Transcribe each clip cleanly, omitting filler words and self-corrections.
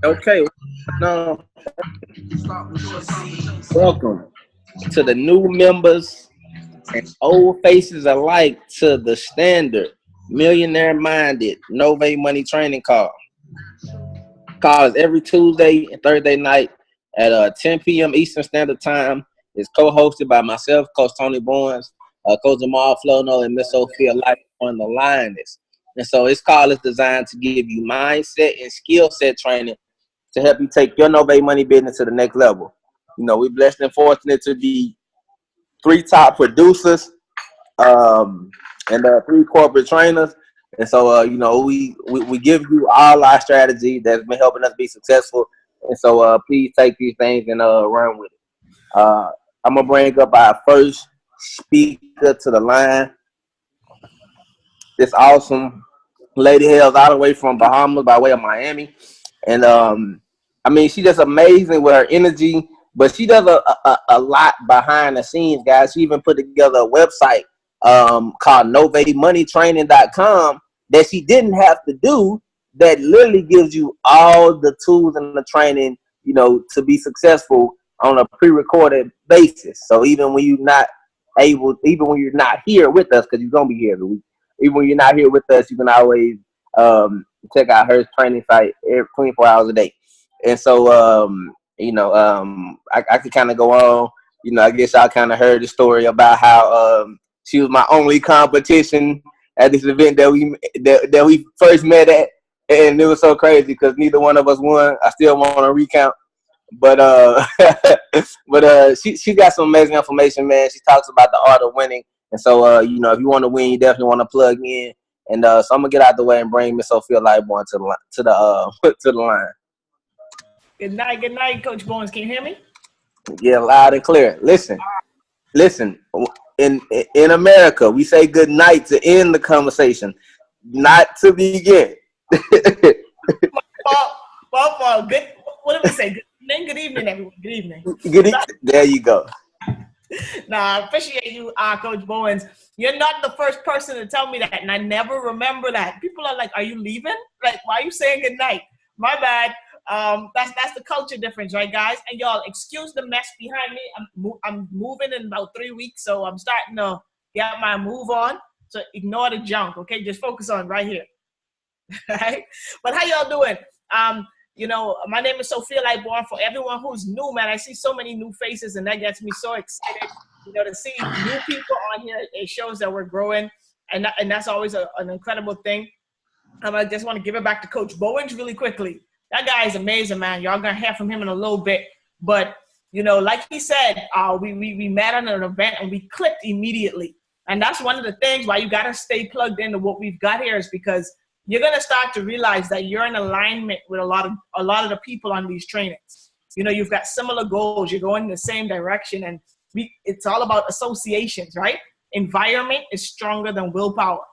Okay, no, welcome to the new members and old faces alike to the standard millionaire minded Novae money training call. Call is every Tuesday and Thursday night at 10 p.m. Eastern Standard Time. It's co-hosted by myself, Coach Tony Barnes, Coach Jamal Flono, and Miss Sophia Light on the line. And so this call is designed to give you mindset and skill set training to help you take your Novae money business to the next level. You know, we're blessed and fortunate to be three top producers and three corporate trainers. And so, we give you all our strategy that's been helping us be successful. And so, please take these things and run with it. I'm going to bring up our first speaker to the line. This awesome lady hails all the way from Bahamas by way of Miami. And she's just amazing with her energy, but she does a lot behind the scenes, guys. She even put together a website called NovaeMoneyTraining.com that she didn't have to do, that literally gives you all the tools and the training, to be successful on a pre-recorded basis. So even when even when you're not here with us, because you're going to be here every week, even when you're not here with us, you can always check out her training site 24 hours a day. And so, I could kind of go on. I guess y'all kind of heard the story about how she was my only competition at this event that we first met at, and it was so crazy because neither one of us won. I still want to recount, but she got some amazing information, man. She talks about the art of winning, and so if you want to win, you definitely want to plug in. And so I'm gonna get out the way and bring Miss Sophia Lightborn to the line. Good night, Coach Bones. Can you hear me? Yeah, loud and clear. Listen. In America, we say good night to end the conversation, not to begin. Well, good. What do we say? Good evening, everyone. Good evening. There you go. I appreciate you, Coach Bowens. You're not the first person to tell me that, and I never remember that. People are like, "Are you leaving? Like, why are you saying good night?" My bad. That's the culture difference, right, guys? And y'all, excuse the mess behind me. I'm moving in about 3 weeks, so I'm starting to get my move on. So ignore the junk, okay? Just focus on right here. Right? But how y'all doing? My name is Sophia Lightborn. For everyone who's new, man, I see so many new faces, and that gets me so excited. To see new people on here. It shows that we're growing, and that's always an incredible thing. I just want to give it back to Coach Bowens really quickly. That guy is amazing, man. Y'all gonna hear from him in a little bit. But, like he said, we met on an event and we clicked immediately. And that's one of the things why you gotta stay plugged into what we've got here, is because you're gonna start to realize that you're in alignment with a lot of the people on these trainings. You've got similar goals. You're going in the same direction, and it's all about associations, right? Environment is stronger than willpower.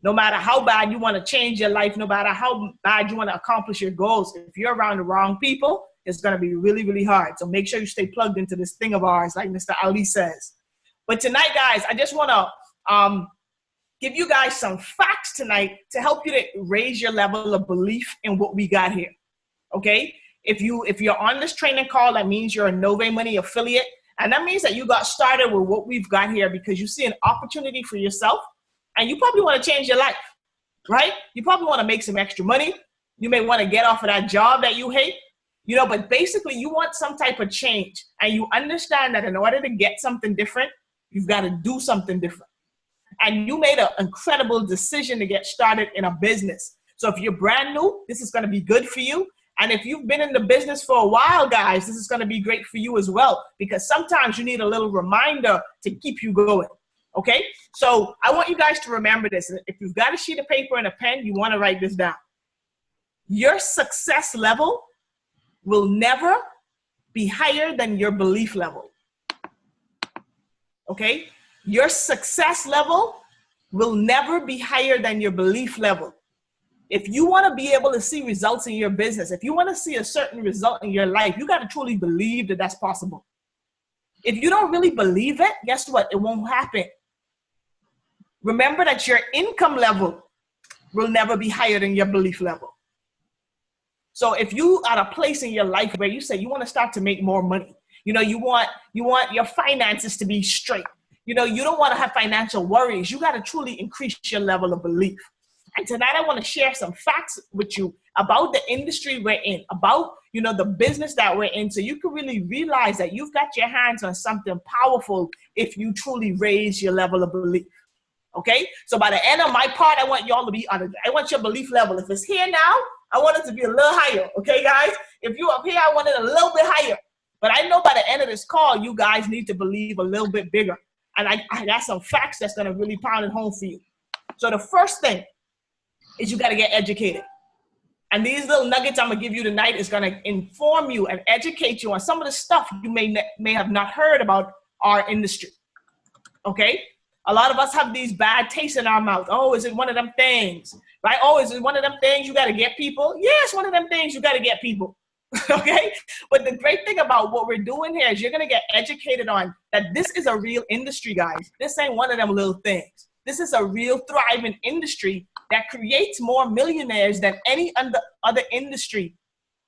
No matter how bad you want to change your life, no matter how bad you want to accomplish your goals, if you're around the wrong people, it's going to be really, really hard. So make sure you stay plugged into this thing of ours, like Mr. Ali says. But tonight, guys, I just want to give you guys some facts tonight to help you to raise your level of belief in what we got here, okay? If you're on this training call, that means you're a Novae Money affiliate, and that means that you got started with what we've got here because you see an opportunity for yourself. And you probably want to change your life, right? You probably want to make some extra money. You may want to get off of that job that you hate, but basically you want some type of change. And you understand that in order to get something different, you've got to do something different. And you made an incredible decision to get started in a business. So if you're brand new, this is going to be good for you. And if you've been in the business for a while, guys, this is going to be great for you as well, because sometimes you need a little reminder to keep you going. Okay, so I want you guys to remember this. If you've got a sheet of paper and a pen, you want to write this down. Your success level will never be higher than your belief level. Okay, your success level will never be higher than your belief level. If you want to be able to see results in your business, if you want to see a certain result in your life, you got to truly believe that that's possible. If you don't really believe it, guess what? It won't happen. Remember that your income level will never be higher than your belief level. So if you are at a place in your life where you say you want to start to make more money, you know, you want your finances to be straight, you know, you don't want to have financial worries, you got to truly increase your level of belief. And tonight I want to share some facts with you about the industry we're in, about, you know, the business that we're in, so you can really realize that you've got your hands on something powerful if you truly raise your level of belief. Okay? So by the end of my part, I want y'all to be on I want your belief level. If it's here now, I want it to be a little higher. Okay, guys? If you're up here, I want it a little bit higher. But I know by the end of this call, you guys need to believe a little bit bigger. And I got some facts that's going to really pound it home for you. So the first thing is you got to get educated. And these little nuggets I'm going to give you tonight is going to inform you and educate you on some of the stuff you may have not heard about our industry. Okay? A lot of us have these bad tastes in our mouth. Oh, is it one of them things? Right? Oh, is it one of them things you got to get people? Yes, one of them things you got to get people. Okay? But the great thing about what we're doing here is you're going to get educated on that this is a real industry, guys. This ain't one of them little things. This is a real thriving industry that creates more millionaires than any other industry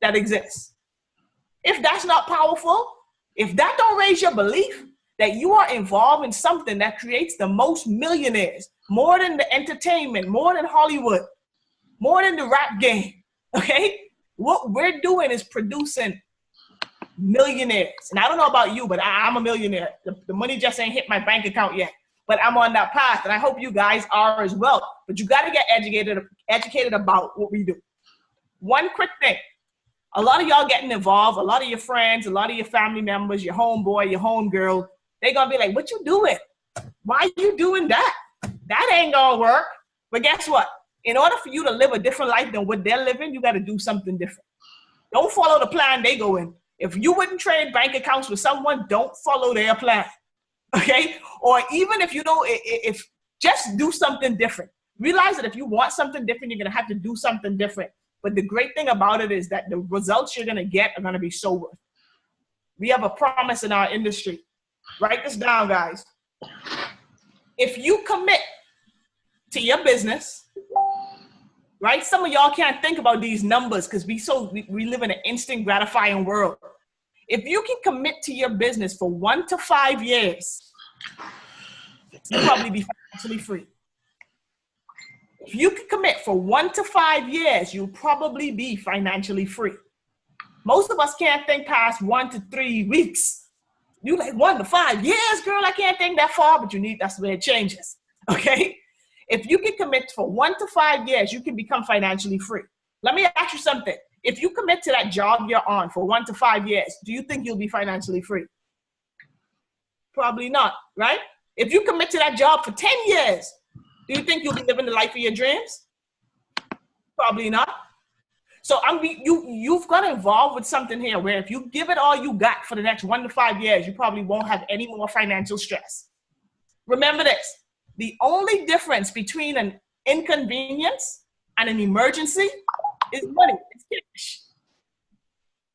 that exists. If that's not powerful, if that don't raise your belief that you are involved in something that creates the most millionaires, more than the entertainment, more than Hollywood, more than the rap game, okay? What we're doing is producing millionaires. And I don't know about you, but I'm a millionaire. The money just ain't hit my bank account yet. But I'm on that path, and I hope you guys are as well. But you got to get educated about what we do. One quick thing. A lot of y'all getting involved, a lot of your friends, a lot of your family members, your homeboy, your homegirl, they're going to be like, what you doing? Why are you doing that? That ain't going to work. But guess what? In order for you to live a different life than what they're living, you got to do something different. Don't follow the plan they go in. If you wouldn't trade bank accounts with someone, don't follow their plan. Okay? Or even if you don't, if just do something different. Realize that if you want something different, you're going to have to do something different. But the great thing about it is that the results you're going to get are going to be so worth it. We have a promise in our industry. Write this down, guys. If you commit to your business, right? Some of y'all can't think about these numbers because we live in an instant gratifying world. If you can commit to your business for 1 to 5 years, you'll probably be financially free. If you can commit for 1 to 5 years, you'll probably be financially free. Most of us can't think past 1 to 3 weeks. You like 1 to 5 years, girl, I can't think that far, but that's where it changes, okay? If you can commit for 1 to 5 years, you can become financially free. Let me ask you something. If you commit to that job you're on for 1 to 5 years, do you think you'll be financially free? Probably not, right? If you commit to that job for 10 years, do you think you'll be living the life of your dreams? Probably not. So you've got involved with something here where if you give it all you got for the next 1 to 5 years, you probably won't have any more financial stress. Remember this, the only difference between an inconvenience and an emergency is money, it's cash.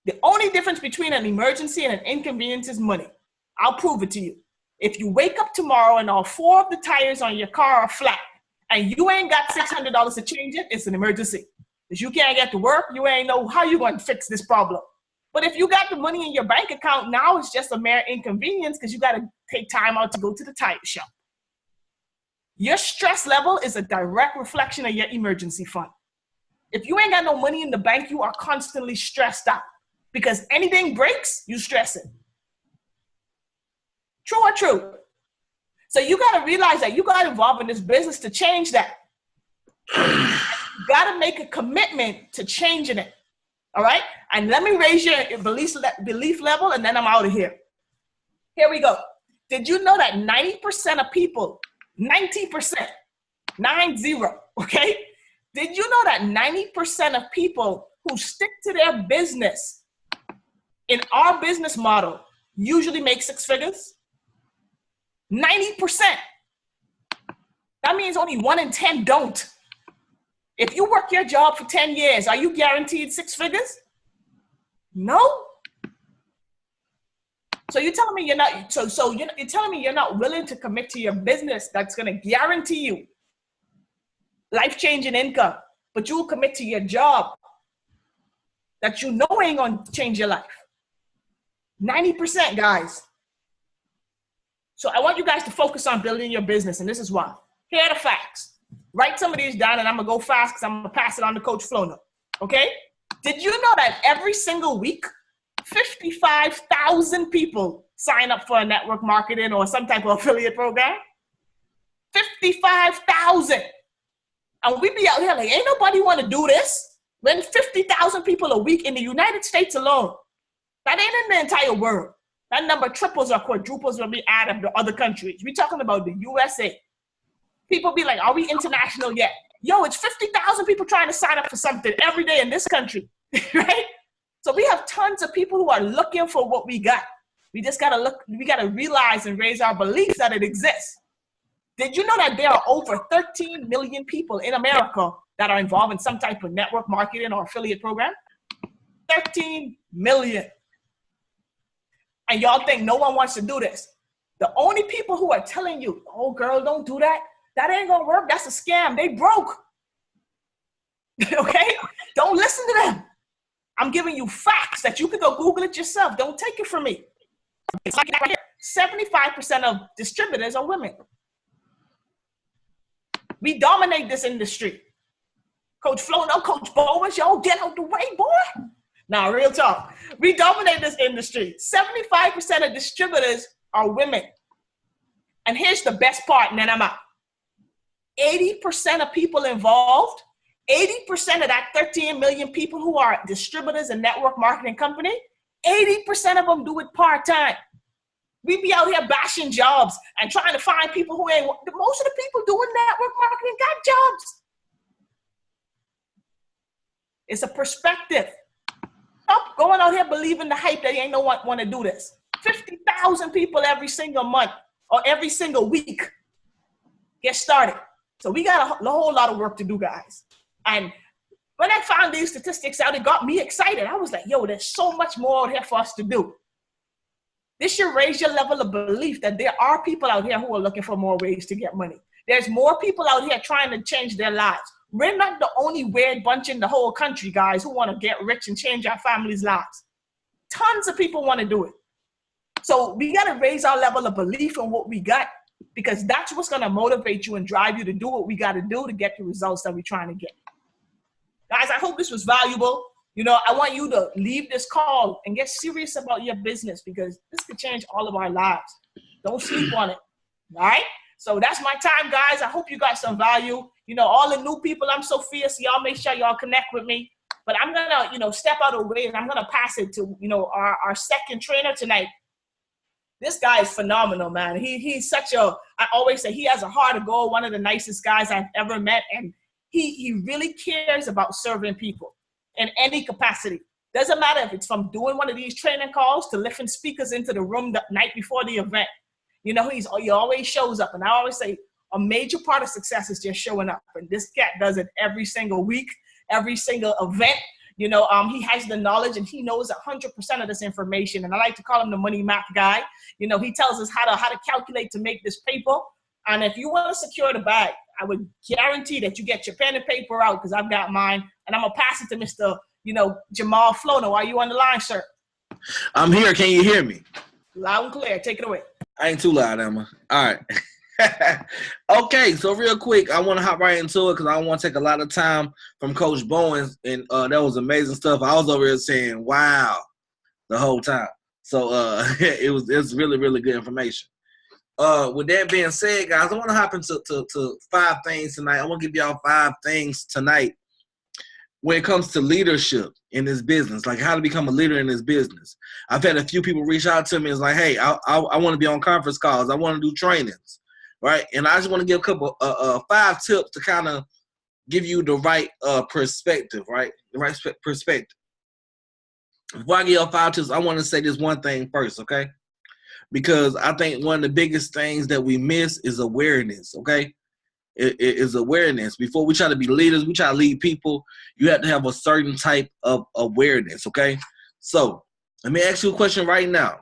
The only difference between an emergency and an inconvenience is money. I'll prove it to you. If you wake up tomorrow and all 4 of the tires on your car are flat and you ain't got $600 to change it, it's an emergency. Because you can't get to work, you ain't know how you're going to fix this problem. But if you got the money in your bank account, now it's just a mere inconvenience because you got to take time out to go to the tire shop. Your stress level is a direct reflection of your emergency fund. If you ain't got no money in the bank, you are constantly stressed out because anything breaks, you stress it. True or true? So you got to realize that you got involved in this business to change that. You got to make a commitment to changing it. All right? And let me raise your belief level and then I'm out of here. Here we go. Did you know that 90% of people, 90%, 90, okay? Did you know that 90% of people who stick to their business in our business model usually make 6 figures? 90%. That means only 1 in 10 don't. If you work your job for 10 years, are you guaranteed 6 figures? No. So you're telling me you're not, you're telling me you're not willing to commit to your business that's going to guarantee you life-changing income, but you will commit to your job that you know ain't gonna change your life. 90%, guys. So I want you guys to focus on building your business, and this is why. Here are the facts. Write some of these down, and I'm gonna go fast because I'm gonna pass it on to Coach Flono. Okay? Did you know that every single week, 55,000 people sign up for a network marketing or some type of affiliate program? 55,000. And we be out here like, ain't nobody want to do this. When 50,000 people a week in the United States alone, that ain't in the entire world. That number triples or quadruples when we add up the other countries. We're talking about the USA. People be like, are we international yet? Yo, it's 50,000 people trying to sign up for something every day in this country, right? So we have tons of people who are looking for what we got. We just gotta look, we gotta realize and raise our beliefs that it exists. Did you know that there are over 13 million people in America that are involved in some type of network marketing or affiliate program? 13 million. And y'all think no one wants to do this. The only people who are telling you, oh girl, don't do that. That ain't gonna work. That's a scam. They broke. Okay? Don't listen to them. I'm giving you facts that you can go Google it yourself. Don't take it from me. It's like right here. 75% of distributors are women. We dominate this industry. Coach Flo, no, Coach Bowens, yo, get out the way, boy. Now, real talk. We dominate this industry. 75% of distributors are women. And here's the best part, and then I'm out. 80% of people involved, 80% of that 13 million people who are distributors and network marketing company, 80% of them do it part-time. We be out here bashing jobs and trying to find people who ain't, most of the people doing network marketing got jobs. It's a perspective. Stop going out here believing the hype that ain't no one want to do this. 50,000 people every single month or every single week get started. So we got a whole lot of work to do, guys. And when I found these statistics out, it got me excited. I was like, yo, there's so much more out here for us to do. This should raise your level of belief that there are people out here who are looking for more ways to get money. There's more people out here trying to change their lives. We're not the only weird bunch in the whole country, guys, who want to get rich and change our families' lives. Tons of people want to do it. So we got to raise our level of belief in what we got, because that's what's going to motivate you and drive you to do what we got to do to get the results that we're trying to get. Guys, I hope this was valuable. You know, I want you to leave this call and get serious about your business, because this could change all of our lives. Don't sleep on it. All right? So that's my time, guys. I hope you got some value. You know, all the new people, I'm so fierce. Y'all make sure y'all connect with me. But I'm going to, you know, step out of the way, and I'm going to pass it to, you know, our second trainer tonight. This guy is phenomenal, man. He's such a, I always say he has a heart of gold, one of the nicest guys I've ever met. And he really cares about serving people in any capacity. Doesn't matter if it's from doing one of these training calls to lifting speakers into the room the night before the event. You know, he always shows up. And I always say a major part of success is just showing up. And this cat does it every single week, every single event. You know, he has the knowledge and he knows 100% of this information. And I like to call him the money math guy. You know, he tells us how to calculate to make this paper. And if you want to secure the bag, I would guarantee that you get your pen and paper out, because I've got mine. And I'm going to pass it to Mr. Jamal Flono. Are you on the line, sir? I'm here. Can you hear me? Loud and clear. Take it away. I ain't too loud, Emma. All right. Okay, so real quick, I want to hop right into it because I don't want to take a lot of time from Coach Bowens, and that was amazing stuff. I was over here saying, wow, the whole time. So it's really, really good information. With that being said, guys, I want to hop into to 5 things tonight. I want to give y'all 5 things tonight when it comes to leadership in this business, like how to become a leader in this business. I've had a few people reach out to me. It's like, hey, I want to be on conference calls. I want to do trainings, right? And I just want to give a couple 5 tips to kind of give you the right perspective, right? The right perspective. Before I give y'all 5 tips, I want to say this one thing first, okay? Because I think one of the biggest things that we miss is awareness, okay? It is awareness. Before we try to be leaders, we try to lead people, you have to have a certain type of awareness, okay? So let me ask you a question right now.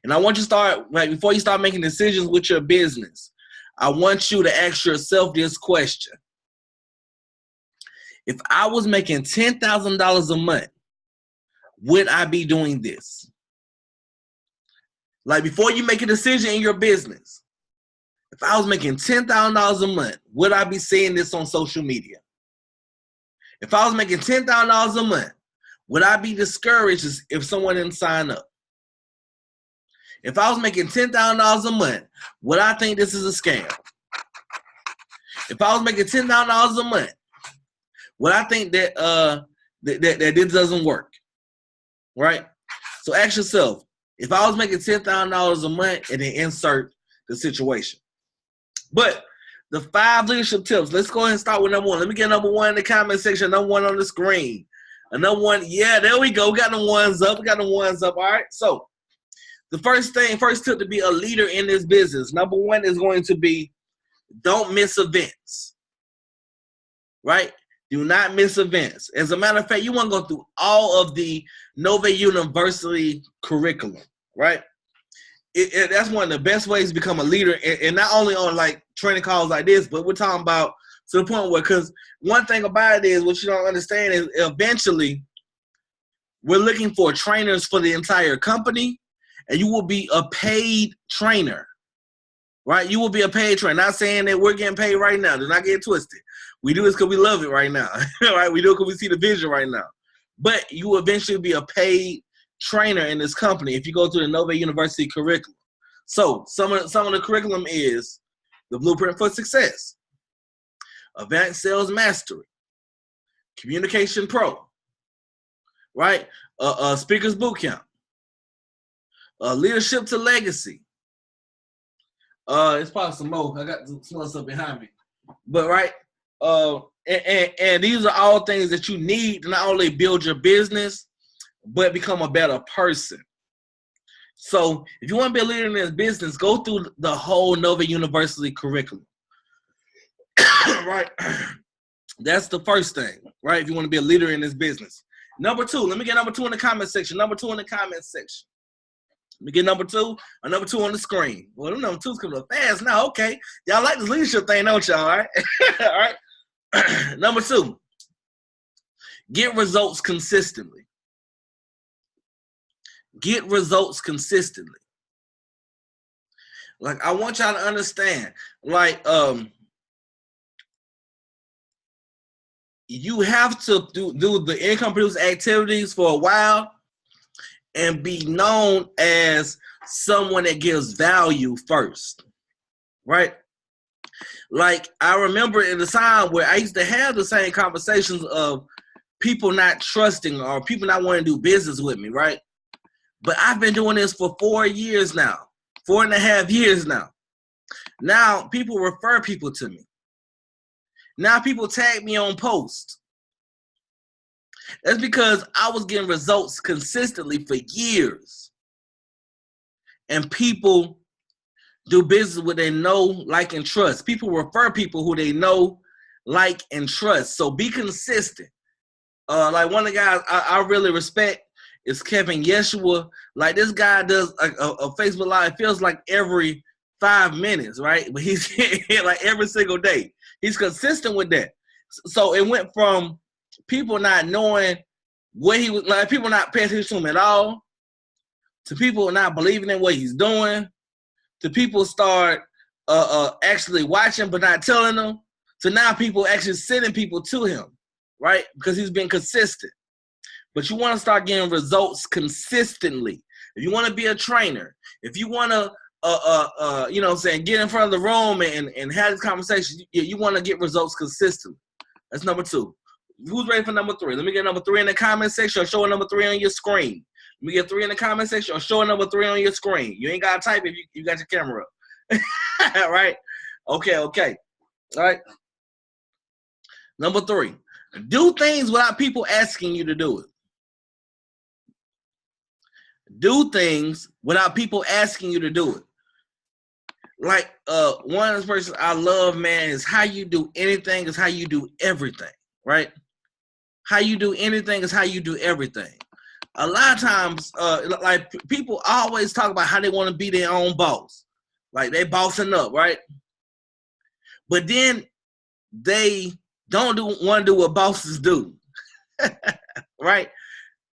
And I want you to start, right, before you start making decisions with your business, I want you to ask yourself this question. If I was making $10,000 a month, would I be doing this? Like, before you make a decision in your business, if I was making $10,000 a month, would I be saying this on social media? If I was making $10,000 a month, would I be discouraged if someone didn't sign up? If I was making $10,000 a month, would I think this is a scam? If I was making $10,000 a month, would I think that that this doesn't work? Right? So ask yourself, if I was making $10,000 a month, and then insert the situation. But the 5 leadership tips, let's go ahead and start with number 1. Let me get number 1 in the comment section, number 1 on the screen. Another one, yeah, there we go. We got the ones up. All right. So the first tip to be a leader in this business, number 1 is going to be, don't miss events. Right? Do not miss events. As a matter of fact, you want to go through all of the Novae University curriculum, right? That's one of the best ways to become a leader, and not only on like training calls like this, but we're talking about to the point where, because one thing about it is, what you don't understand is, eventually we're looking for trainers for the entire company, and you will be a paid trainer, right? You will be a paid trainer. Not saying that we're getting paid right now. Do not get twisted. We do this because we love it right now, right? We do it because we see the vision right now. But you will eventually be a paid trainer in this company if you go through the Novae University curriculum. So some of the curriculum is the Blueprint for Success, Advanced Sales Mastery, Communication Pro, right? Speakers Bootcamp, Leadership to Legacy. It's probably some more. I got some other stuff behind me, but right. And these are all things that you need to not only build your business, but become a better person. So if you want to be a leader in this business, go through the whole Novae University curriculum. Right? That's the first thing, right? If you want to be a leader in this business. Number 2, let me get number 2 in the comment section. Number 2 in the comment section. Let me get number 2, or number 2 on the screen. Well, them number 2's coming up fast now. Okay. Y'all like this leadership thing, don't y'all? All right? All right. Number 2, get results consistently. Get results consistently. Like, I want y'all to understand, like, you have to do the income producing activities for a while and be known as someone that gives value first, right? Like, I remember in the time where I used to have the same conversations of people not trusting or people not wanting to do business with me, right? But I've been doing this for 4 years now, 4.5 years now. Now people refer people to me. Now people tag me on posts. That's because I was getting results consistently for years. And people do business with they know, like, and trust. People refer people who they know, like, and trust. So be consistent. Like, one of the guys I really respect is Kevin Yeshua. Like, this guy does a Facebook Live, it feels like every 5 minutes, right? But he's like every single day. He's consistent with that. So it went from people not knowing what he was, like, people not paying attention to him at all, to people not believing in what he's doing, to people start actually watching but not telling them, to now people actually sending people to him, right? Because he's been consistent. But you want to start getting results consistently. If you want to be a trainer, if you want to, you know what I'm saying, get in front of the room and have this conversation, you want to get results consistently. That's number 2. Who's ready for number 3? Let me get number 3 in the comment section, or show number 3 on your screen. Let me get 3 in the comment section, or show number 3 on your screen. You ain't got to type if you got your camera up. All right? Okay. All right? Number 3, do things without people asking you to do it. Do things without people asking you to do it. Like, one of the persons I love, man, is how you do anything is how you do everything, right? How you do anything is how you do everything. A lot of times, like, people always talk about how they want to be their own boss. Like, they bossing up, right? But then they don't want to do what bosses do, right?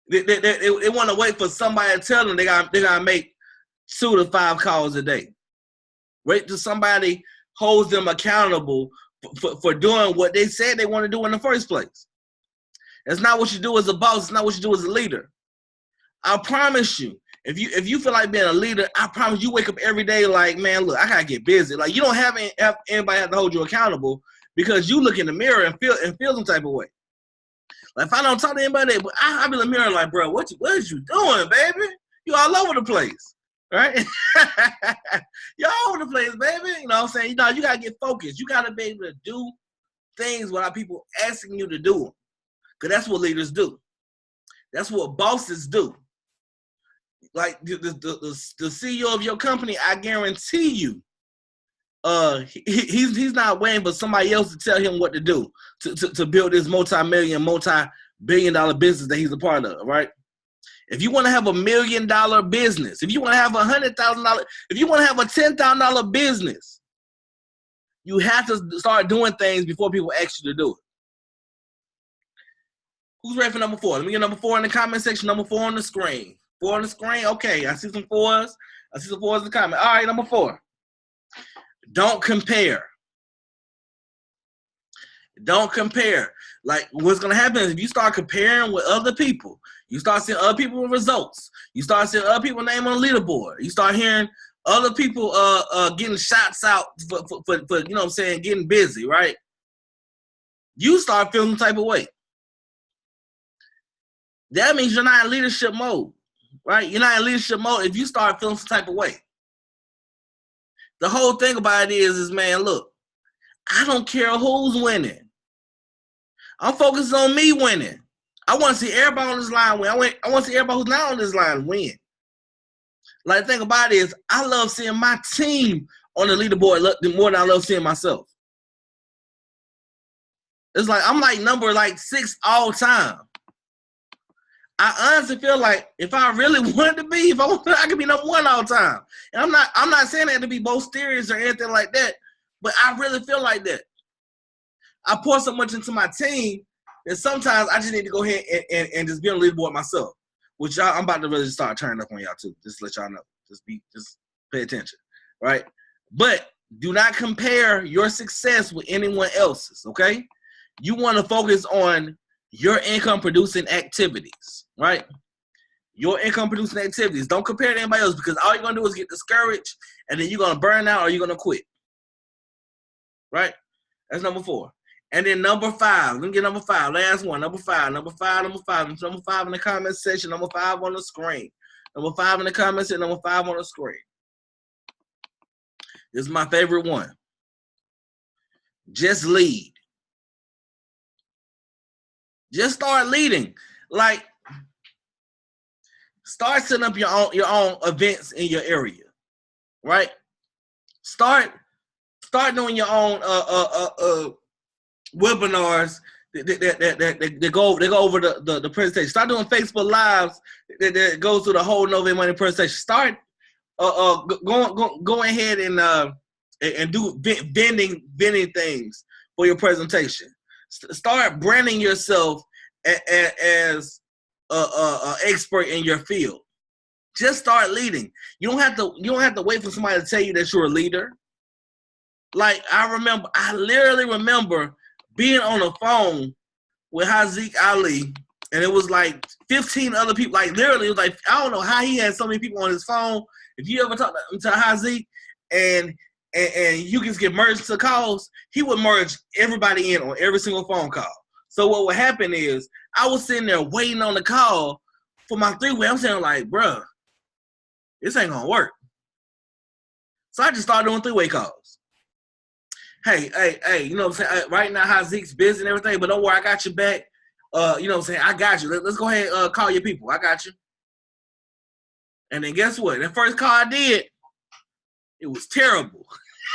They want to wait for somebody to tell them they gotta make 2 to 5 calls a day. Wait till somebody holds them accountable for doing what they said they want to do in the first place. That's not what you do as a boss. It's not what you do as a leader. I promise you, if you feel like being a leader, I promise you wake up every day like, man, look, I gotta get busy. Like, you don't have anybody have to hold you accountable because you look in the mirror and feel some type of way. Like, if I don't talk to anybody, but I be in the mirror like, bro, what is you doing, baby? You all over the place, right? You all over the place, baby. You know what I'm saying? You know, you gotta get focused. You gotta be able to do things without people asking you to do them, because that's what leaders do. That's what bosses do. Like the CEO of your company, I guarantee you, he's not waiting for somebody else to tell him what to do to build this multi-billion-dollar business that he's a part of, right? If you want to have $1 million business, if you want to have $100,000, if you want to have a $10,000 business, you have to start doing things before people ask you to do it. Who's ready for number 4? Let me get number 4 in the comment section. Number 4 on the screen. 4 on the screen. Okay, I see some 4s. I see some 4s in the comment. All right, number 4. Don't compare. Don't compare. Like, what's going to happen is if you start comparing with other people, you start seeing other people with results. You start seeing other people name on the leaderboard. You start hearing other people getting shots out for you know what I'm saying, getting busy, right? You start feeling some type of way. That means you're not in leadership mode, right? You're not in leadership mode if you start feeling some type of way. The whole thing about it is, man, look, I don't care who's winning. I'm focused on me winning. I want to see everybody on this line win. I want to see everybody who's not on this line win. Like, the thing about it is, I love seeing my team on the leaderboard more than I love seeing myself. It's like, I'm like number 6 all time. I honestly feel like if I really wanted to be, I could be number 1 all the time. And I'm not saying that to be boisterous or anything like that, but I really feel like that. I pour so much into my team that sometimes I just need to go ahead and just be on the leaderboard myself, which I'm about to really start turning up on y'all too. Just to let y'all know. Just pay attention, right? But do not compare your success with anyone else's, okay? You want to focus on your income-producing activities, right? Your income-producing activities. Don't compare to anybody else, because all you're going to do is get discouraged, and then you're going to burn out or you're going to quit, right? That's number 4. And then number 5. Let me get number 5. Last one. Number 5. Number 5 in the comment section. Number 5 on the screen. Number 5 in the comment section. Number 5 on the screen. This is my favorite one. Just lead. Just start leading. Like, start setting up your own events in your area, right? Start doing your own webinars that go over the presentation. Start doing Facebook Lives that goes through the whole Novae Money presentation. Start go ahead and do vending things for your presentation. Start branding yourself as an expert in your field. Just start leading. You don't have to wait for somebody to tell you that you're a leader. Like, I literally remember being on the phone with Haziq Ali, and it was like 15 other people. Like, literally, it was like, I don't know how he had so many people on his phone. If you ever talk to Haziq and you can get merged to calls, he would merge everybody in on every single phone call. So what would happen is, I was sitting there waiting on the call for my 3-way. I'm saying, like, bruh, this ain't gonna work. So I just started doing 3-way calls. Hey, you know what I'm saying? Right now, Haziq's busy and everything, but don't worry, I got your back. You know what I'm saying? I got you. Let's go ahead and call your people. I got you. And then guess what? The first call I did, it was terrible.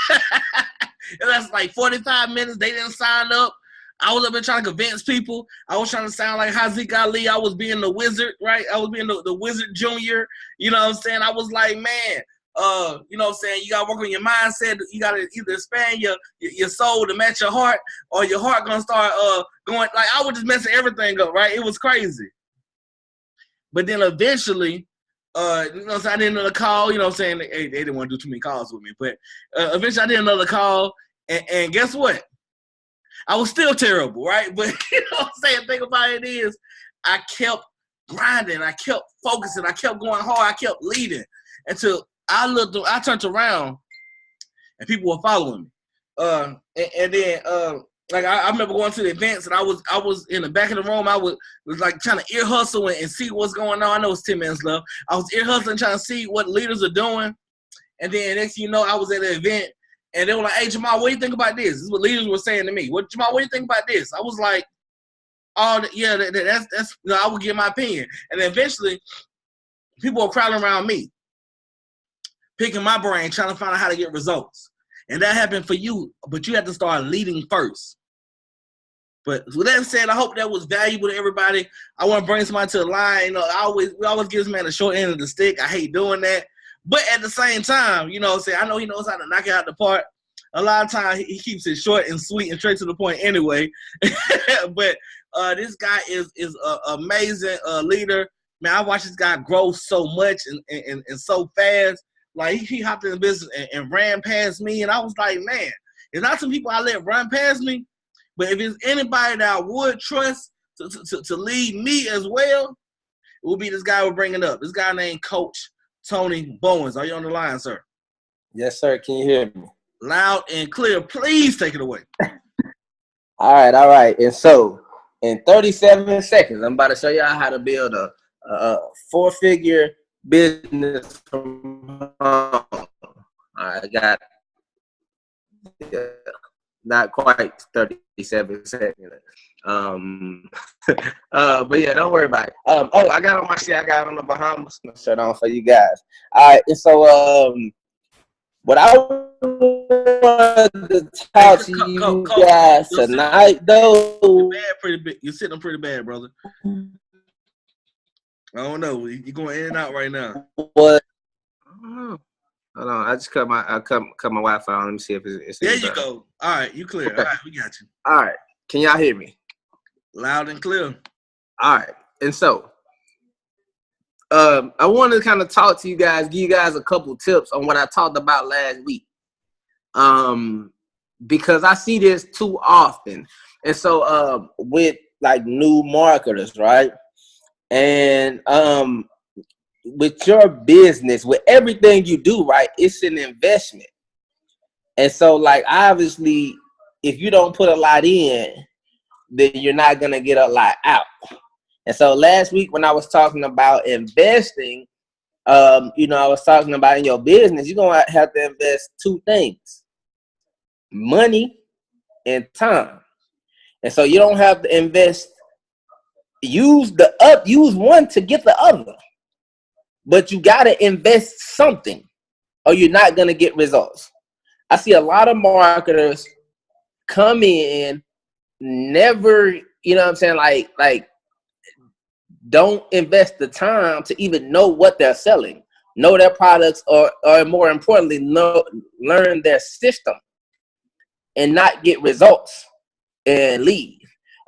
It lasted like 45 minutes. They didn't sign up. I was up there trying to convince people. I was trying to sound like Haziq Ali. I was being the wizard, right? I was being the wizard junior. You know what I'm saying? I was like, man, You know what I'm saying? You gotta work on your mindset. You gotta either expand your soul to match your heart, or your heart gonna start going. Like, I was just messing everything up, right? It was crazy. But then eventually, you know what I'm saying, I did another call. You know what I'm saying? They didn't want to do too many calls with me, but eventually I did another call, and guess what? I was still terrible, right? But you know what I'm saying? The thing about it is, I kept grinding, I kept focusing, I kept going hard, I kept leading until I turned around and people were following me. And then like I remember going to the events, and I was in the back of the room. I was like trying to ear hustle and see what's going on. I know it's 10 minutes left. I was ear hustling, trying to see what leaders are doing. And then next thing you know, I was at an event, and they were like, "Hey, Jamal, what do you think about this?" This is what leaders were saying to me. Jamal, what do you think about this? I was like, "Oh, yeah, that's you know, I would give my opinion." And then eventually, people were crowding around me, picking my brain, trying to find out how to get results. And that happened for you, but you have to start leading first. But with that said, I hope that was valuable to everybody. I want to bring somebody to the line. You know, we always give this man a short end of the stick. I hate doing that. But at the same time, you know what I'm saying, I know he knows how to knock it out the park. A lot of times he keeps it short and sweet and straight to the point anyway. But this guy is an amazing leader. Man, I watched this guy grow so much and so fast. Like, he hopped in the business and ran past me. And I was like, man, there's not some people I let run past me. But if it's anybody that I would trust to lead me as well, it would be this guy we're bringing up. This guy named Coach Tony Bowens. Are you on the line, sir? Yes, sir. Can you hear me? Loud and clear. Please take it away. All right. And so, in 37 seconds, I'm about to show y'all how to build a four-figure business from home. I got not quite 37 seconds. But yeah, don't worry about it. I got on my shit. I got on the Bahamas. I'm gonna shut on for you guys. All right, and so what I wanted to talk to you guys tonight, though. You're sitting pretty bad, brother. I don't know. You're going in and out right now. What? Hold on. I just cut my Wi-Fi on. Let me see if it's there. You go. All right, you clear. All right, we got you. All right. Can y'all hear me? Loud and clear. All right. And so, I wanted to kind of talk to you guys, give you guys a couple tips on what I talked about last week. Because I see this too often. And so, with like new marketers, right? And with your business, with everything you do, right, it's an investment. And so, like, obviously, if you don't put a lot in, then you're not going to get a lot out. And so last week when I was talking about investing, you know, I was talking about in your business, you're going to have to invest two things: money and time. And so you don't have to invest, use one to get the other. But you got to invest something or you're not going to get results. I see a lot of marketers come in, never, you know what I'm saying, like don't invest the time to even know what they're selling, know their products, or more importantly, learn their system and not get results and leave.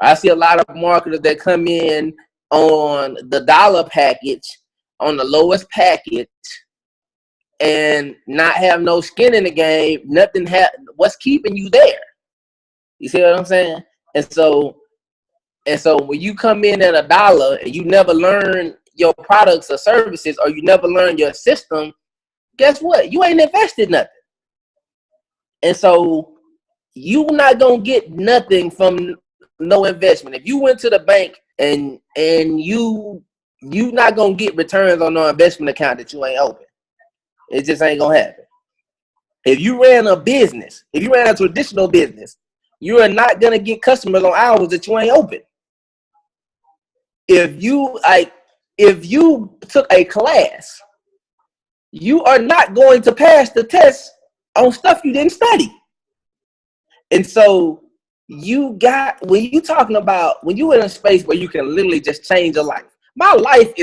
I see a lot of marketers that come in on the dollar package, on the lowest package, and not have no skin in the game. What's keeping you there? You see what I'm saying? And so when you come in at $1 and you never learn your products or services, or you never learn your system, guess what? You ain't invested nothing. And so you're not gonna get nothing from no investment. If you went to the bank and you not gonna get returns on no investment account that you ain't open. It just ain't gonna happen. If you ran a business, if you ran a traditional business, you are not gonna get customers on hours that you ain't open. If you took a class, you are not going to pass the test on stuff you didn't study. And so when you in a space where you can literally just change your life. My life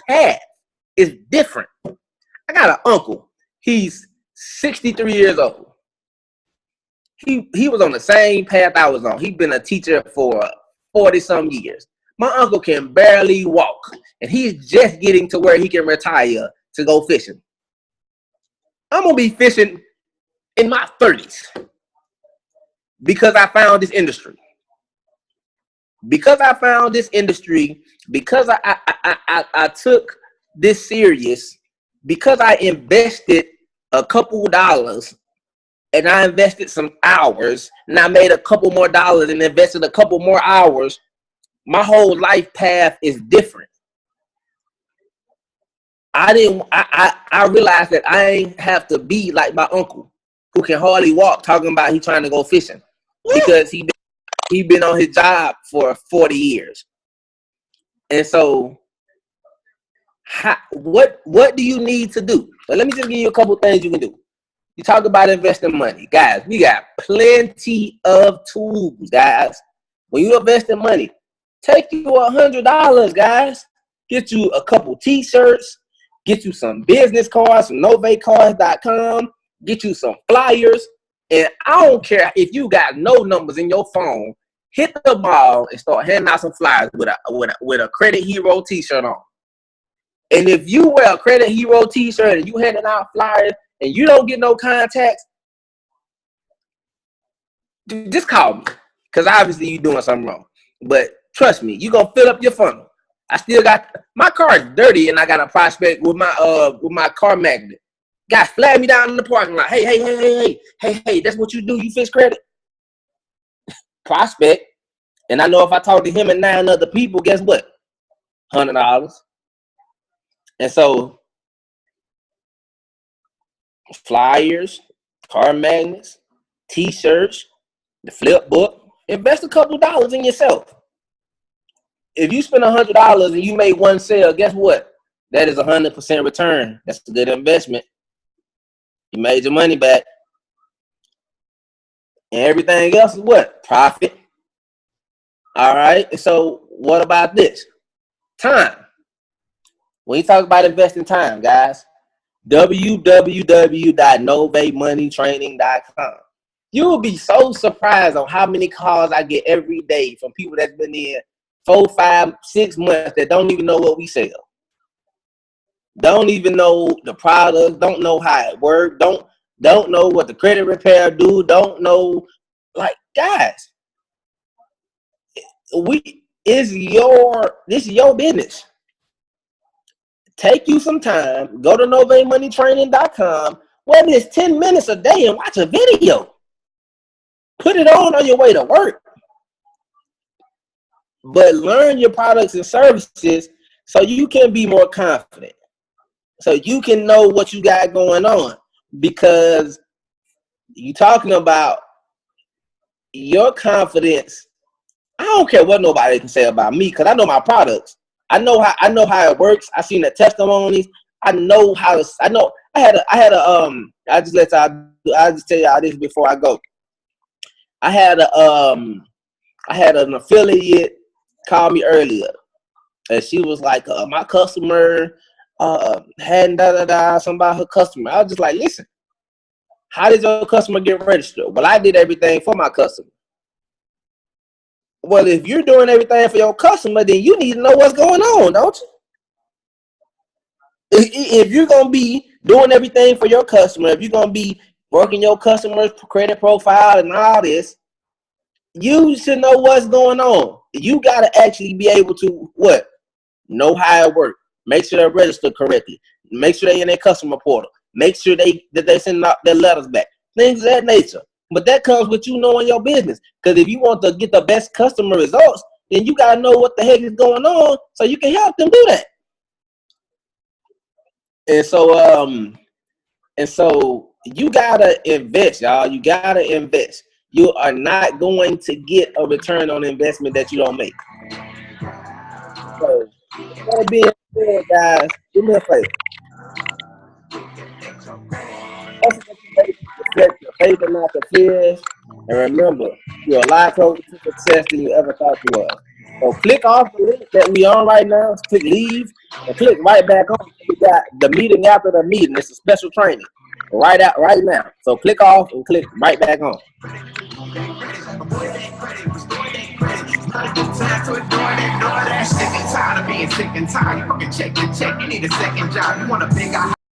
path is different. I got an uncle. He's 63 years old. He was on the same path I was on. He's been a teacher for 40-some years. My uncle can barely walk, and he's just getting to where he can retire to go fishing. I'm going to be fishing in my 30s because I found this industry. Because I found this industry, because I took this serious, because I invested a couple dollars and I invested some hours and I made a couple more dollars and invested a couple more hours, my whole life path is different. I realized that I ain't have to be like my uncle who can hardly walk talking about he trying to go fishing because he been on his job for 40 years. And so what do you need to do? So let me just give you a couple things you can do. You talk about investing money. Guys, we got plenty of tools, guys. When you invest in money, take you $100, guys. Get you a couple t-shirts. Get you some business cards from novaecards.com. Get you some flyers. And I don't care if you got no numbers in your phone. Hit the ball and start handing out some flyers with a Credit Hero t-shirt on. And if you wear a Credit Hero t-shirt and you handing out flyers and you don't get no contacts, just call me. Because obviously you're doing something wrong. But trust me, you're going to fill up your funnel. I still got, my car is dirty and I got a prospect with my car magnet. Guy flagged me down in the parking lot. Hey, that's what you do. You fix credit. Prospect. And I know if I talk to him and 9 other people, guess what? $100. And so flyers, car magnets, t-shirts, the flip book, invest a couple dollars in yourself. If you spend $100 and you make one sale, guess what? That is 100% return. That's a good investment. You made your money back. And everything else is what? Profit. All right. So what about this? Time. When you talk about investing time, guys, www.novaemoneytraining.com. You will be so surprised on how many calls I get every day from people that's been in 4, 5, 6 months that don't even know what we sell. Don't even know the product, don't know how it works, don't know what the credit repair do, don't know, like, guys, this is your business. Take you some time, go to novaemoneytraining.com, whether it's 10 minutes a day and watch a video. Put it on your way to work. But learn your products and services so you can be more confident. So you can know what you got going on. Because you talking about your confidence. I don't care what nobody can say about me because I know my products. I know how it works. I seen the testimonies. I know how to. I know I just tell y'all this before I go. I had an affiliate call me earlier, and she was like, my customer hadn't something about her customer. I was just like, listen, how did your customer get registered? Well, I did everything for my customer. Well, if you're doing everything for your customer, then you need to know what's going on, don't you? If you're going to be doing everything for your customer, if you're going to be working your customer's credit profile and all this, you should know what's going on. You got to actually be able to, what? Know how it works. Make sure they're registered correctly. Make sure they're in their customer portal. Make sure that they send out their letters back. Things of that nature. But that comes with you knowing your business. Because if you want to get the best customer results, then you got to know what the heck is going on so you can help them do that. And so you got to invest, y'all. You got to invest. You are not going to get a return on investment that you don't make. So, that being said, guys, do me a favor. Respect your favorite, not your fears. And remember, you're a lot closer to success than you ever thought you were. So click off the link that we on right now, click leave, and click right back on. got the meeting after the meeting. It's a special training right now. So click off and click right back on. Sick and tired of being sick and tired. You can check, you need a second job. You want a big